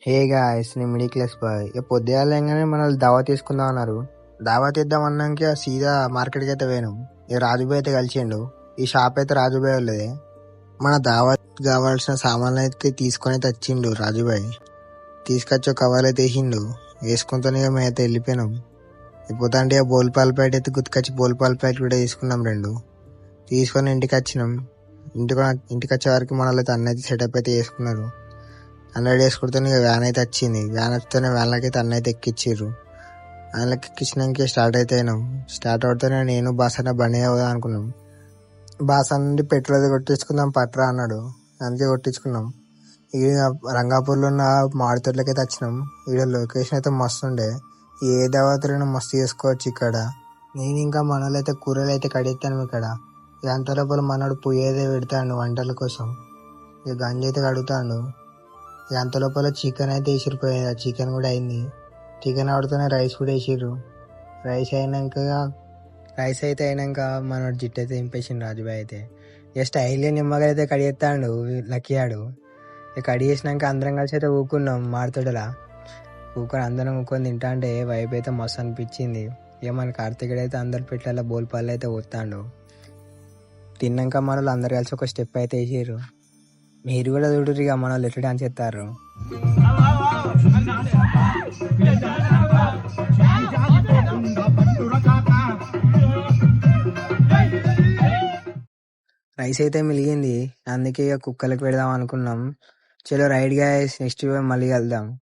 Hey guys, నేను middle class boy. ఇక పొద్దుగాలగానే మనల్ని దావత్ తీసుకుందాం అన్నారు. దావత్ ఇద్దాం అన్నాక సీదా మార్కెట్కి అయితే పోయినాం. ఇక రాజుబాయ్ అయితే కలిసిండు. ఈ షాప్ అయితే రాజుబాయ్ వాళ్ళదే. మన దావత్ కావాల్సిన సామాన్లు అయితే తీసుకొని అయితే వచ్చిండు రాజుబాయ్. తీసుకొచ్చి ఒక కవర్లు అయితే వేసిండు. వేసుకుంటూనే ఇక మేము అయితే వెళ్ళిపోయినాం. పోతా అంటే బోల్పాల ప్యాకెట్ అయితే గుర్తుకొచ్చి బోల్పాల ప్యాకెట్ కూడా తీసుకున్నాం రెండు. తీసుకొని ఇంటికి వచ్చినాం. ఇంటికి వచ్చే వరకు మనల్ని అయితే అన్న అయితే సెటప్ అయితే చేసుకున్నారు. 100 డేస్ కుడితేనే వ్యాన్ అయితే వచ్చింది. వ్యాన్ వస్తేనే వ్యాన్లకి అయితే అన్న అయితే ఎక్కిచ్చిర్రు. వ్యాన్లకి ఎక్కించినాక స్టార్ట్ అయితే అయినాం. స్టార్ట్ అవుతూనే నేను బాస్ అన్న బండి అవుదా అనుకున్నాం. బాస్ నుండి పెట్రోల్ అయితే కొట్టించుకుందాం పట్రా అన్నాడు. అందుకే కొట్టించుకున్నాం. ఇక రంగాపూర్లో ఉన్న మామిడి తోటలకి అయితే వచ్చినాం. ఇక్కడ లొకేషన్ అయితే మస్తు ఉండే. ఏ దావతులను మస్తు చేసుకోవచ్చు ఇక్కడ. నేను ఇంకా మనోళ్ళు అయితే కూరలు అయితే కడిగిస్తాను ఇక్కడ. ఇక అంత లోపల మనోడు పొయ్యేదే పెడతాడు వంటల కోసం. ఇక గంజి అయితే కడుగుతాడు. ఇక అంత లోపల చికెన్ అయితే వేసిరిపోయింది. చికెన్ కూడా అయింది. చికెన్ ఆడుతూనే రైస్ కూడా వేసిర్రు. రైస్ అయితే అయినాక మన జిట్టు అయితే దింపేసిండు రాజుబాయ్ అయితే. ఇక స్టైల్ నిమ్మగా అయితే కడిగేస్తాడు లక్కీ ఆడు. ఇక కడిగేసినాక అందరం కలిసి అయితే ఊకున్నాం మాడితోటలా. అందరం ఊకొని తింటా అంటే వైపు అయితే మస్తు అనిపించింది. ఇక మన కార్తీకుడు అయితే అందరి పెట్ల బోల్పాలు అయితే పోతాడు. తిన్నాక మన వాళ్ళు అందరు కలిసి ఒక స్టెప్ అయితే వేసారు. మీరు కూడా చూడరు ఇక మన వాళ్ళు ఎట్లా డాన్స్ చేస్తారు. రైస్ అయితే మిలిగింది. అందుకే ఇక కుక్కలకు పెడదాం అనుకున్నాం. చలో రైడ్ గైస్, నెక్స్ట్ మళ్ళీ కలుద్దాం.